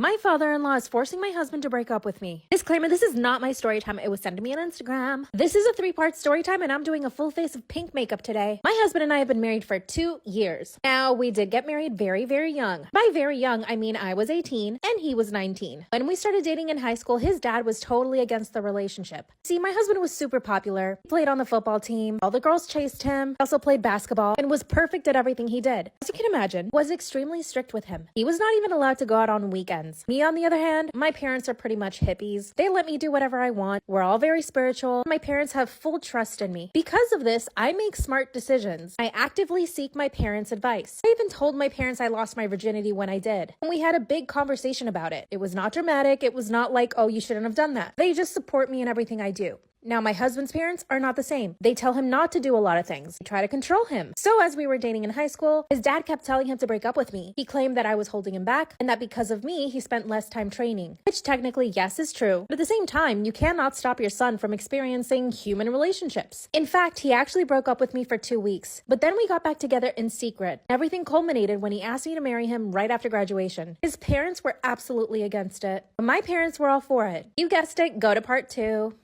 My father-in-law is forcing my husband to break up with me. Disclaimer, this is not my story time. It was sent to me on Instagram. This is a 3-part story time and I'm doing a full face of pink makeup today. My husband and I have been married for 2 years. Now, we did get married very, very young. By very young, I mean I was 18 and he was 19. When we started dating in high school, his dad was totally against the relationship. See, my husband was super popular. He played on the football team. All the girls chased him. He also played basketball and was perfect at everything he did. As you can imagine, was extremely strict with him. He was not even allowed to go out on weekends. Me, on the other hand, my parents are pretty much hippies. They let me do whatever I want. We're all very spiritual. My parents have full trust in me. Because of this, I make smart decisions. I actively seek my parents' advice. I even told my parents I lost my virginity when I did. And we had a big conversation about it. It was not dramatic. It was not like, oh, you shouldn't have done that. They just support me in everything I do. Now, my husband's parents are not the same. They tell him not to do a lot of things. They try to control him. So as we were dating in high school, his dad kept telling him to break up with me. He claimed that I was holding him back and that because of me, he spent less time training, which technically, yes, is true. But at the same time, you cannot stop your son from experiencing human relationships. In fact, he actually broke up with me for 2 weeks, but then we got back together in secret. Everything culminated when he asked me to marry him right after graduation. His parents were absolutely against it, but my parents were all for it. You guessed it, go to part 2.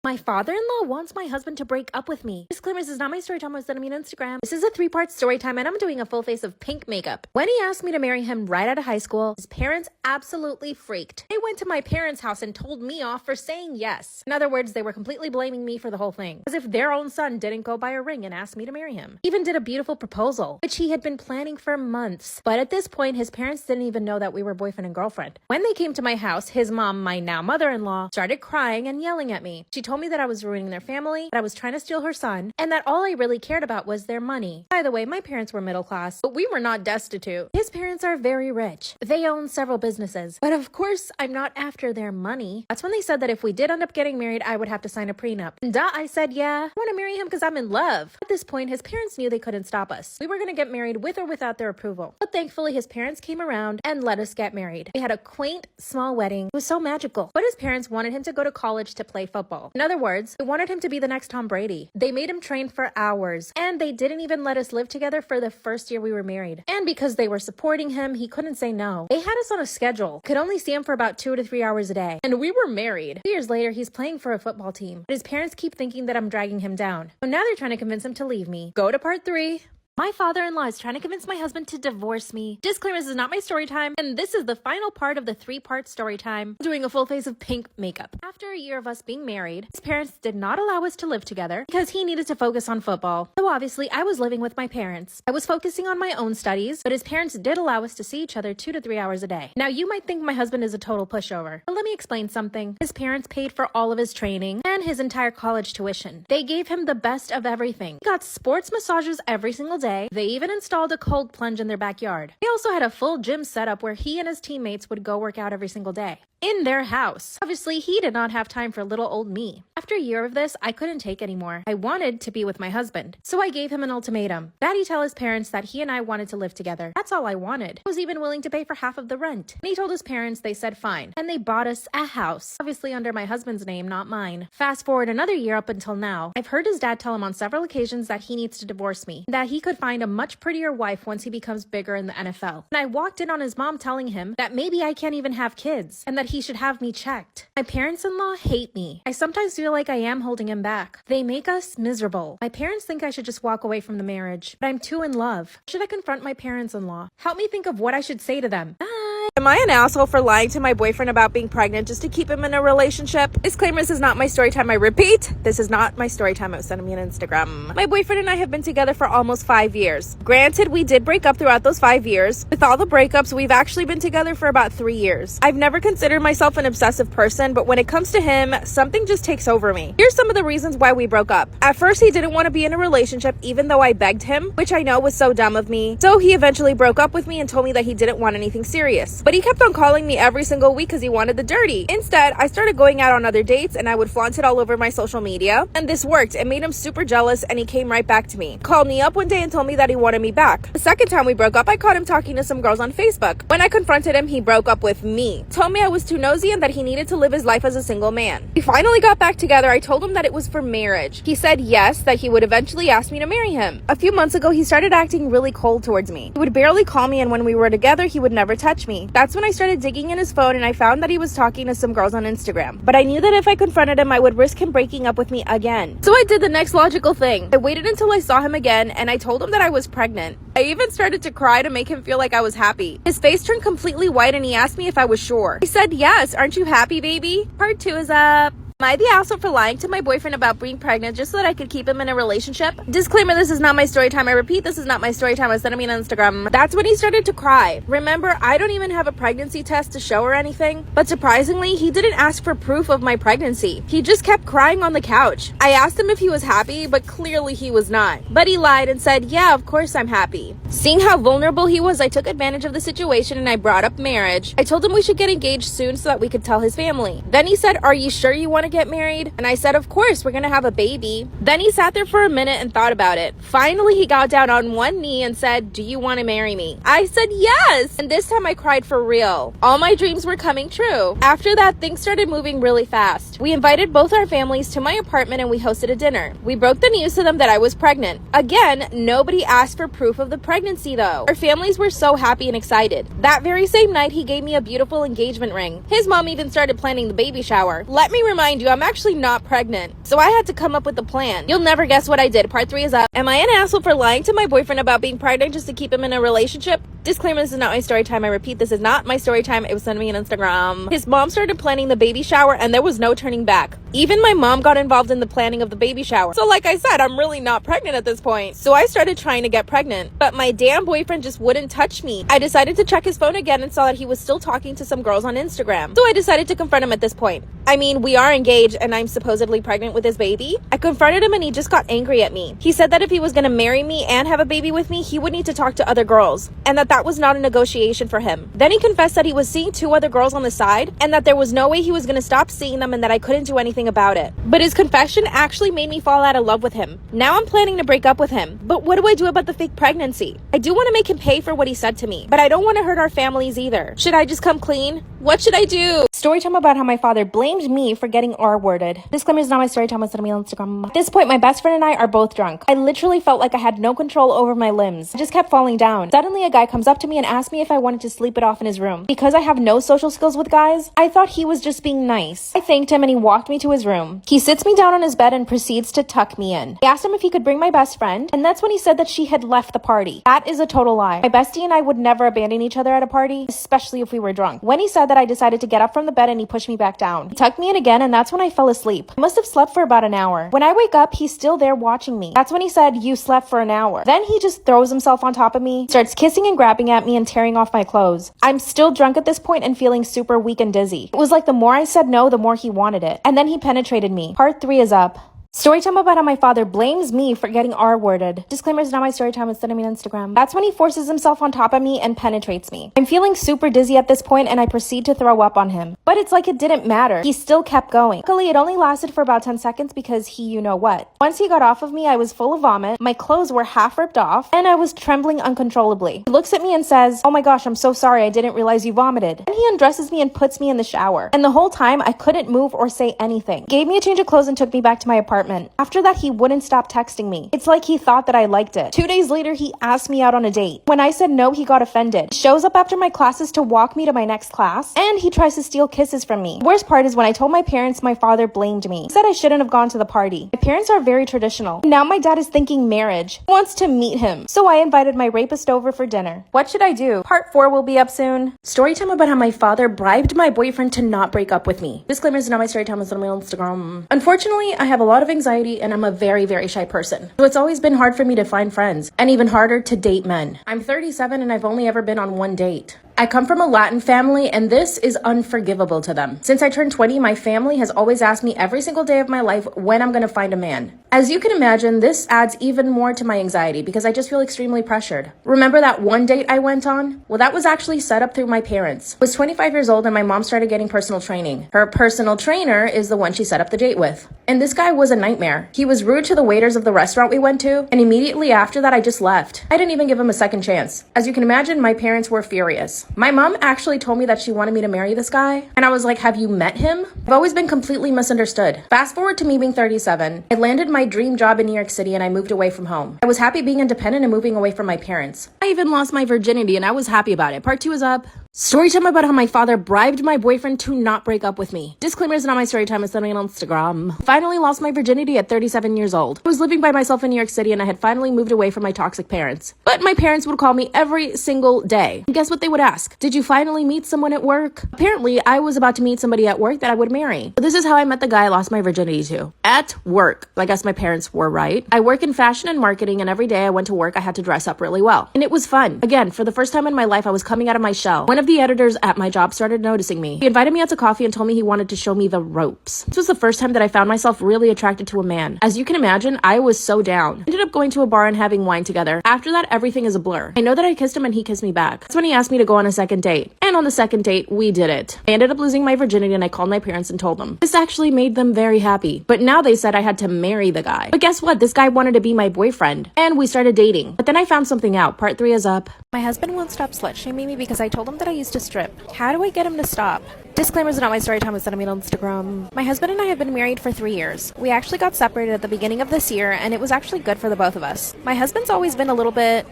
My father-in-law wants my husband to break up with me. Disclaimer, this is not my story time. I was sending me on Instagram. This is a 3-part story time and I'm doing a full face of pink makeup. When he asked me to marry him right out of high school, his parents absolutely freaked. They went to my parents' house and told me off for saying yes. In other words, they were completely blaming me for the whole thing, as if their own son didn't go buy a ring and ask me to marry him. He even did a beautiful proposal, which he had been planning for months. But at this point, his parents didn't even know that we were boyfriend and girlfriend. When they came to my house, his mom, my now mother-in-law, started crying and yelling at me. She told me that I was ruining their family, that I was trying to steal her son, and that all I really cared about was their money. By the way, my parents were middle class, but we were not destitute. His parents are very rich. They own several businesses. But of course, I'm not after their money. That's when they said that if we did end up getting married, I would have to sign a prenup. And I said, yeah, I want to marry him because I'm in love. At this point, his parents knew they couldn't stop us. We were going to get married with or without their approval. But thankfully, his parents came around and let us get married. We had a quaint, small wedding. It was so magical. But his parents wanted him to go to college to play football. In other words, they wanted him to be the next Tom Brady. They made him train for hours, and they didn't even let us live together for the first year we were married. And because they were supporting him, he couldn't say no. They had us on a schedule. Could only see him for about 2 to 3 hours a day. And we were married. 2 years later, he's playing for a football team. But his parents keep thinking that I'm dragging him down. So now they're trying to convince him to leave me. Go to part 3. My father-in-law is trying to convince my husband to divorce me. Disclaimer, this is not my story time, and this is the final part of the 3-part story time. I'm doing a full face of pink makeup. After a year of us being married, his parents did not allow us to live together because he needed to focus on football. So obviously, I was living with my parents. I was focusing on my own studies, but his parents did allow us to see each other 2 to 3 hours a day. Now, you might think my husband is a total pushover, but let me explain something. His parents paid for all of his training and his entire college tuition. They gave him the best of everything. He got sports massages every single day. They even installed a cold plunge in their backyard. They also had a full gym setup where he and his teammates would go work out every single day in their house. Obviously, he did not have time for little old me. After a year of this, I couldn't take anymore. I wanted to be with my husband. So I gave him an ultimatum. That he tell his parents that he and I wanted to live together. That's all I wanted. I was even willing to pay for half of the rent. And he told his parents, they said fine. And they bought us a house. Obviously under my husband's name, not mine. Fast forward another year up until now. I've heard his dad tell him on several occasions that he needs to divorce me. That he could find a much prettier wife once he becomes bigger in the NFL. And I walked in on his mom telling him that maybe I can't even have kids. And that he should have me checked. My parents-in-law hate me. I sometimes feel like I am holding him back. They make us miserable. My parents think I should just walk away from the marriage, but I'm too in love. Should I confront my parents-in-law? Help me think of what I should say to them. Bye. Am I an asshole for lying to my boyfriend about being pregnant just to keep him in a relationship? Disclaimer, this is not my story time. I repeat, this is not my story time. It was sending me on Instagram. My boyfriend and I have been together for almost 5 years. Granted, we did break up throughout those 5 years. With all the breakups, we've actually been together for about 3 years. I've never considered myself an obsessive person, but when it comes to him, something just takes over me. Here's some of the reasons why we broke up. At first, he didn't want to be in a relationship even though I begged him, which I know was so dumb of me. So he eventually broke up with me and told me that he didn't want anything serious. But he kept on calling me every single week because he wanted the dirty. Instead, I started going out on other dates and I would flaunt it all over my social media. And this worked. It made him super jealous and he came right back to me. Called me up one day and told me that he wanted me back. The second time we broke up, I caught him talking to some girls on Facebook. When I confronted him, he broke up with me. Told me I was too nosy and that he needed to live his life as a single man. We finally got back together. I told him that it was for marriage. He said yes, that he would eventually ask me to marry him. A few months ago, he started acting really cold towards me. He would barely call me and when we were together, he would never touch me. me. That's when I started digging in his phone and I found that he was talking to some girls on Instagram. But I knew that if I confronted him, I would risk him breaking up with me again. So I did the next logical thing. I waited until I saw him again and I told him that I was pregnant. I even started to cry to make him feel like I was happy. His face turned completely white and he asked me if I was sure. I said, yes, aren't you happy, baby? Part 2 is up. Am I the asshole for lying to my boyfriend about being pregnant just so that I could keep him in a relationship? Disclaimer, this is not my story time. I repeat, this is not my story time. I sent him on Instagram. That's when he started to cry. Remember, I don't even have a pregnancy test to show or anything. But surprisingly, he didn't ask for proof of my pregnancy. He just kept crying on the couch. I asked him if he was happy, but clearly he was not. But he lied and said, yeah, of course I'm happy. Seeing how vulnerable he was, I took advantage of the situation and I brought up marriage. I told him we should get engaged soon so that we could tell his family. Then he said, are you sure you want to get married? And I said, of course, we're gonna have a baby. Then he sat there for a minute and thought about it. Finally, he got down on one knee and said, do you want to marry me? I said yes. And this time I cried for real. All my dreams were coming true. After that, things started moving really fast. We invited both our families to my apartment and we hosted a dinner. We broke the news to them that I was pregnant. Again, nobody asked for proof of the pregnancy though. Our families were so happy and excited. That very same night, he gave me a beautiful engagement ring. His mom even started planning the baby shower. Let me remind you, I'm actually not pregnant. So I had to come up with a plan. You'll never guess what I did. Part 3 is up. Am I an asshole for lying to my boyfriend about being pregnant just to keep him in a relationship? Disclaimer, this is not my story time. I repeat, this is not my story time. It was sent to me on Instagram. His mom started planning the baby shower and there was no turning back. Even my mom got involved in the planning of the baby shower. So like I said, I'm really not pregnant at this point. So I started trying to get pregnant, but my damn boyfriend just wouldn't touch me. I decided to check his phone again and saw that he was still talking to some girls on Instagram. So I decided to confront him at this point. I mean, we are engaged and I'm supposedly pregnant with his baby. I confronted him and he just got angry at me. He said that if he was gonna marry me and have a baby with me, he would need to talk to other girls and that was not a negotiation for him. Then he confessed that he was seeing 2 other girls on the side and that there was no way he was gonna stop seeing them and that I couldn't do anything about it. But his confession actually made me fall out of love with him. Now I'm planning to break up with him. But what do I do about the fake pregnancy? I do want to make him pay for what he said to me, but I don't want to hurt our families either. Should I just come clean? What should I do? Story time about how my father blamed me for getting R-worded. Disclaimer, is not my story time. It's me on Instagram. At this point, my best friend and I are both drunk. I literally felt like I had no control over my limbs. I just kept falling down. Suddenly, a guy comes up to me and asks me if I wanted to sleep it off in his room. Because I have no social skills with guys, I thought he was just being nice. I thanked him and he walked me to his room. He sits me down on his bed and proceeds to tuck me in. I asked him if he could bring my best friend, and that's when he said that she had left the party. That is a total lie. My bestie and I would never abandon each other at a party, especially if we were drunk. When he said that, I decided to get up from the bed and he pushed me back down. He tucked me in again and that's when I fell asleep. I must have slept for about an hour. When I wake up, he's still there watching me. That's when he said, you slept for an hour. Then he just throws himself on top of me, starts kissing and grabbing at me and tearing off my clothes. I'm still drunk at this point and feeling super weak and dizzy. It was like the more I said no, the more he wanted it. And then he penetrated me. Part 3 is up. Storytime about how my father blames me for getting R-worded. Disclaimer, is not my story time. It's sent me on Instagram. That's when he forces himself on top of me and penetrates me. I'm feeling super dizzy at this point and I proceed to throw up on him. But it's like it didn't matter. He still kept going. Luckily, it only lasted for about 10 seconds because he you know what. Once he got off of me, I was full of vomit. My clothes were half ripped off and I was trembling uncontrollably. He looks at me and says, oh my gosh, I'm so sorry. I didn't realize you vomited. And he undresses me and puts me in the shower. And the whole time I couldn't move or say anything. Gave me a change of clothes and took me back to my apartment. After that, he wouldn't stop texting me. It's like he thought that I liked it. 2 days later, he asked me out on a date. When I said no, he got offended. He shows up after my classes to walk me to my next class, and he tries to steal kisses from me. The worst part is when I told my parents, my father blamed me. He said I shouldn't have gone to the party. My parents are very traditional. Now my dad is thinking marriage. He wants to meet him. So I invited my rapist over for dinner. What should I do? Part 4 will be up soon. Storytime about how my father bribed my boyfriend to not break up with me. Disclaimer, is not my storytime. It's on my Instagram. Unfortunately, I have a lot of anxiety and I'm a very, very shy person. So it's always been hard for me to find friends and even harder to date men. I'm 37 and I've only ever been on one date. I come from a Latin family and this is unforgivable to them. Since I turned 20, my family has always asked me every single day of my life when I'm going to find a man. As you can imagine, this adds even more to my anxiety because I just feel extremely pressured. Remember that one date I went on? Well, that was actually set up through my parents. I was 25 years old and my mom started getting personal training. Her personal trainer is the one she set up the date with. And this guy was a nightmare. He was rude to the waiters of the restaurant we went to, and immediately after that, I just left. I didn't even give him a second chance. As you can imagine, my parents were furious. My mom actually told me that she wanted me to marry this guy, and I was like, have you met him? I've always been completely misunderstood. Fast forward to me being 37. I landed my dream job in New York City and I moved away from home. I was happy being independent and moving away from my parents. I even lost my virginity and I was happy about it. Part 2 is up. Story time about how my father bribed my boyfriend to not break up with me. Disclaimer is not my story time, it's something on Instagram. Finally lost my virginity at 37 years old. I was living by myself in New York City and I had finally moved away from my toxic parents. But my parents would call me every single day. And guess what they would ask? Did you finally meet someone at work? Apparently, I was about to meet somebody at work that I would marry. But this is how I met the guy I lost my virginity to. At work. I guess my parents were right. I work in fashion and marketing, and every day I went to work, I had to dress up really well. And it was fun. Again, for the first time in my life, I was coming out of my shell. One of the editors at my job started noticing me. He invited me out to coffee and told me he wanted to show me the ropes. This was the first time that I found myself really attracted to a man. As you can imagine, I was so down. Ended up going to a bar and having wine together. After that, everything is a blur. I know that I kissed him and he kissed me back. That's when he asked me to go on a second date. And on the second date, we did it. I ended up losing my virginity and I called my parents and told them. This actually made them very happy. But now they said I had to marry the guy. But guess what? This guy wanted to be my boyfriend. And we started dating. But then I found something out. Part 3 is up. My husband won't stop slut-shaming me because I told him that I used to strip. How do I get him to stop? Disclaimers are not my story time, it's sending me on Instagram. My husband and I have been married for 3 years. We actually got separated at the beginning of this year, and it was actually good for the both of us. My husband's always been a little bit,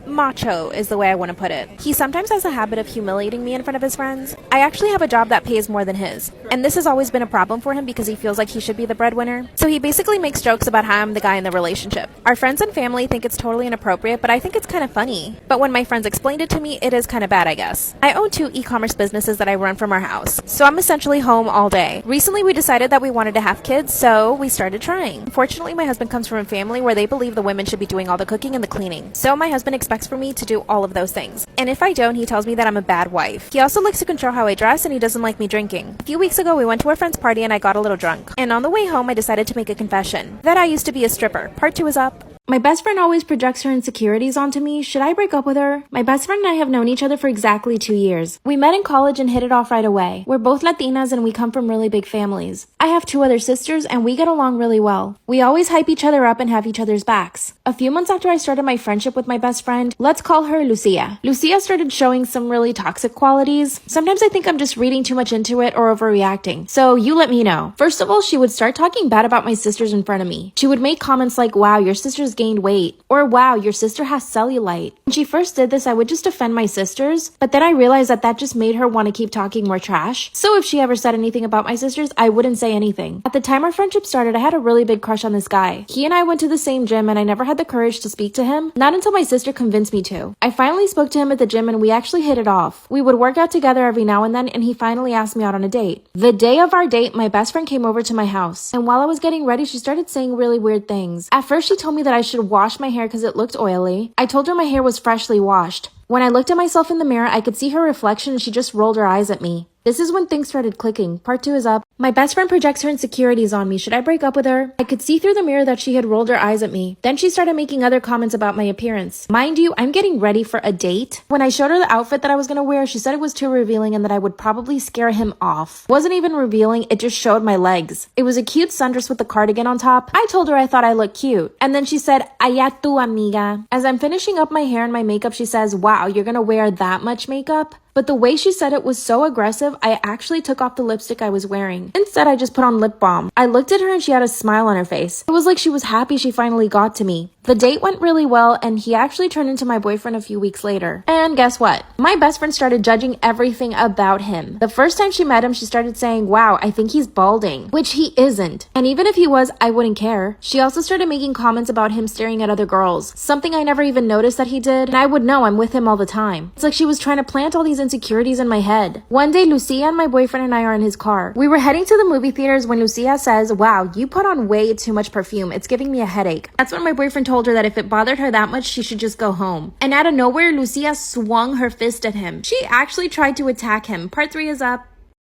macho is the way I want to put it. He sometimes has a habit of humiliating me in front of his friends. I actually have a job that pays more than his, and this has always been a problem for him because he feels like he should be the breadwinner. So he basically makes jokes about how I'm the guy in the relationship. Our friends and family think it's totally inappropriate, but I think it's kind of funny. But when my friends explained it to me, it is kind of bad, I guess. I own 2 e-commerce businesses that I run from our house, so I'm essentially home all day. Recently, we decided that we wanted to have kids, so we started trying. Unfortunately, my husband comes from a family where they believe the women should be doing all the cooking and the cleaning. So my husband expects for me to do all of those things. And if I don't, he tells me that I'm a bad wife. He also likes to control how I dress, and he doesn't like me drinking. A few weeks ago, we went to a friend's party and I got a little drunk. And on the way home, I decided to make a confession that I used to be a stripper. Part 2 is up. My best friend always projects her insecurities onto me. Should I break up with her? My best friend and I have known each other for exactly 2 years. We met in college and hit it off right away. We're both Latinas and we come from really big families. I have 2 other sisters and we get along really well. We always hype each other up and have each other's backs. A few months after I started my friendship with my best friend, let's call her Lucia. Lucia started showing some really toxic qualities. Sometimes I think I'm just reading too much into it or overreacting. So you let me know. First of all, she would start talking bad about my sisters in front of me. She would make comments like, wow, your sister's gained weight, or wow, your sister has cellulite. When she first did this, I would just defend my sisters, but then I realized that that just made her want to keep talking more trash. So if she ever said anything about my sisters, I wouldn't say anything. At the time our friendship started, I had a really big crush on this guy. He and I went to the same gym and I never had the courage to speak to him, not until my sister convinced me to. I finally spoke to him at the gym and we actually hit it off. We would work out together every now and then and he finally asked me out on a date. The day of our date, my best friend came over to my house, and while I was getting ready, she started saying really weird things. At first she told me that I should wash my hair because it looked oily. I told her my hair was freshly washed. When I looked at myself in the mirror, I could see her reflection and she just rolled her eyes at me. This is when things started clicking. Part 2 is up. My best friend projects her insecurities on me. Should I break up with her? I could see through the mirror that she had rolled her eyes at me. Then she started making other comments about my appearance. Mind you, I'm getting ready for a date. When I showed her the outfit that I was going to wear, she said it was too revealing and that I would probably scare him off. It wasn't even revealing, it just showed my legs. It was a cute sundress with a cardigan on top. I told her I thought I looked cute. And then she said, "Allá tu amiga." As I'm finishing up my hair and my makeup, she says, "Wow, you're going to wear that much makeup?" But the way she said it was so aggressive, I actually took off the lipstick I was wearing. Instead, I just put on lip balm. I looked at her and she had a smile on her face. It was like she was happy she finally got to me. The date went really well and he actually turned into my boyfriend a few weeks later. And guess what? My best friend started judging everything about him. The first time she met him, she started saying, "Wow, I think he's balding," which he isn't. And even if he was, I wouldn't care. She also started making comments about him staring at other girls, something I never even noticed that he did, and I would know I'm with him all the time. It's like she was trying to plant all these insecurities in my head. One day, Lucia and my boyfriend and I are in his car. We were heading to the movie theaters when Lucia says, "Wow, you put on way too much perfume. It's giving me a headache." That's when my boyfriend told her that if it bothered her that much, she should just go home. And out of nowhere, Lucia swung her fist at him. She actually tried to attack him. Part 3 is up.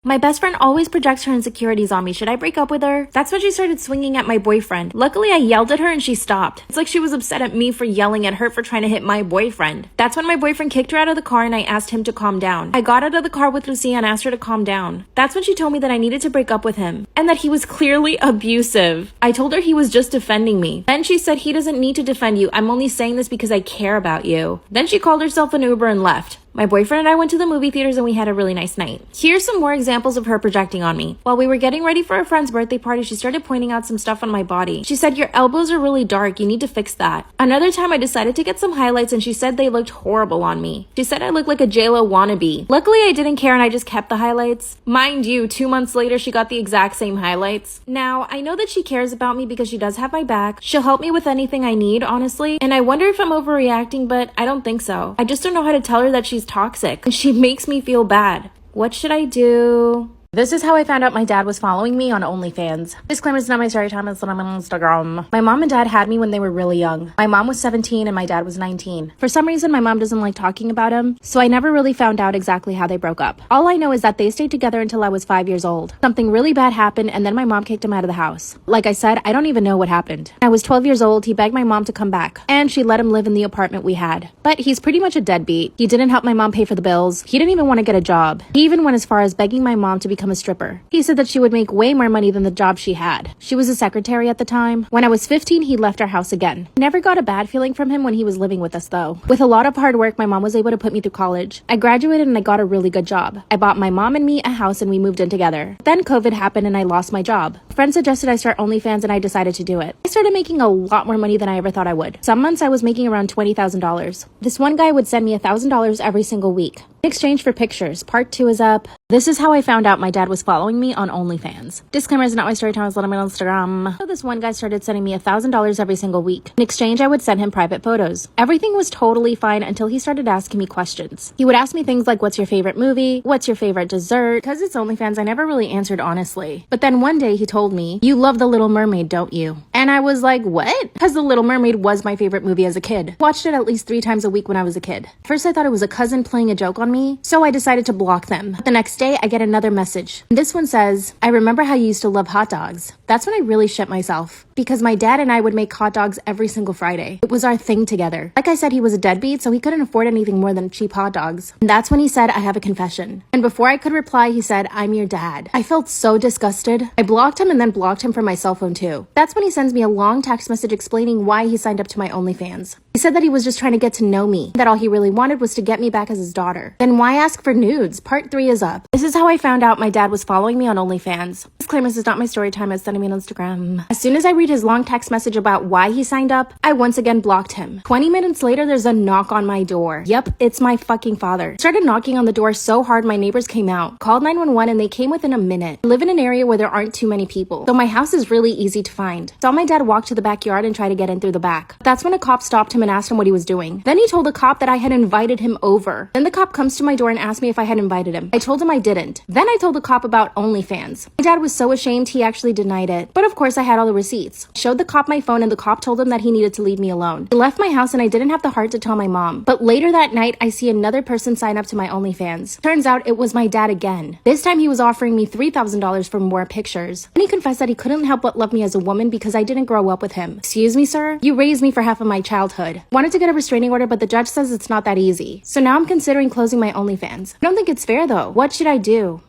My best friend always projects her insecurities on me. Should I break up with her? That's when she started swinging at my boyfriend. Luckily, I yelled at her and she stopped. It's like she was upset at me for yelling at her for trying to hit my boyfriend. That's when my boyfriend kicked her out of the car and I asked him to calm down. I got out of the car with Lucia and asked her to calm down. That's when she told me that I needed to break up with him and that he was clearly abusive. I told her he was just defending me. Then she said, "He doesn't need to defend you. I'm only saying this because I care about you." Then she called herself an Uber and left. My boyfriend and I went to the movie theaters and we had a really nice night. Here's some more examples of her projecting on me. While we were getting ready for a friend's birthday party, she started pointing out some stuff on my body. She said, "Your elbows are really dark. You need to fix that." Another time I decided to get some highlights and she said they looked horrible on me. She said I looked like a JLo wannabe. Luckily, I didn't care and I just kept the highlights. Mind you, 2 months later, she got the exact same highlights. Now, I know that she cares about me because she does have my back. She'll help me with anything I need, honestly. And I wonder if I'm overreacting, but I don't think so. I just don't know how to tell her that she's toxic. She makes me feel bad. What should I do? This is how I found out my dad was following me on OnlyFans. Disclaimer, it's not my story time, it's not on Instagram. My mom and dad had me when they were really young. My mom was 17 and my dad was 19. For some reason, my mom doesn't like talking about him, so I never really found out exactly how they broke up. All I know is that they stayed together until I was 5 years old. Something really bad happened and then my mom kicked him out of the house. Like I said, I don't even know what happened. I was 12 years old, he begged my mom to come back, and she let him live in the apartment we had. But he's pretty much a deadbeat. He didn't help my mom pay for the bills. He didn't even want to get a job. He even went as far as begging my mom to become a stripper. He said that she would make way more money than the job she had. She was a secretary at the time. When I was 15, he left our house again. I never got a bad feeling from him when he was living with us though. With a lot of hard work, my mom was able to put me through college. I graduated and I got a really good job. I bought my mom and me a house and we moved in together. Then COVID happened and I lost my job. Friends suggested I start OnlyFans and I decided to do it. I started making a lot more money than I ever thought I would. Some months I was making around $20,000. This one guy would send me $1,000 every single week. In exchange for pictures. Part 2 is up. This is how I found out my dad was following me on OnlyFans. Disclaimer, is not my story time, it's on Instagram. So this one guy started sending me $1,000 every single week. In exchange, I would send him private photos. Everything was totally fine until he started asking me questions. He would ask me things like, what's your favorite movie? What's your favorite dessert? Because it's OnlyFans, I never really answered honestly. But then one day he told me, "You love The Little Mermaid, don't you?" And I was like, what? Because The Little Mermaid was my favorite movie as a kid. Watched it at least 3 times a week when I was a kid. First I thought it was a cousin playing a joke on me, so I decided to block them. The next day, I get another message. This one says, "I remember how you used to love hot dogs." That's when I really shit myself, because my dad and I would make hot dogs every single Friday. It was our thing together. Like I said, he was a deadbeat, so he couldn't afford anything more than cheap hot dogs. And that's when he said, "I have a confession." And before I could reply, he said, "I'm your dad." I felt so disgusted. I blocked him and then blocked him from my cell phone too. That's when he sends me a long text message explaining why he signed up to my OnlyFans. He said that he was just trying to get to know me, that all he really wanted was to get me back as his daughter. Then why ask for nudes? Part 3 is up. This is how I found out my dad was following me on OnlyFans. Disclaimer, this is not my story time, it's sending me on Instagram. As soon as I read his long text message about why he signed up, I once again blocked him. 20 minutes later, there's a knock on my door. Yep, it's my fucking father. Started knocking on the door so hard my neighbors came out, called 911 and they came within a minute. I live in an area where there aren't too many people, so my house is really easy to find. Saw my dad walk to the backyard and try to get in through the back. That's when a cop stopped him and asked him what he was doing. Then he told the cop that I had invited him over. Then the cop comes to my door and asked me if I had invited him. I told him I didn't. Then I told the cop about OnlyFans. My dad was so ashamed he actually denied it. But of course I had all the receipts. I showed the cop my phone and the cop told him that he needed to leave me alone. He left my house and I didn't have the heart to tell my mom. But later that night I see another person sign up to my OnlyFans. Turns out it was my dad again. This time he was offering me $3,000 for more pictures. And he confessed that he couldn't help but love me as a woman because I didn't grow up with him. Excuse me, sir? You raised me for half of my childhood. Wanted to get a restraining order, but the judge says it's not that easy. So now I'm considering closing my OnlyFans. I don't think it's fair though. What should I do?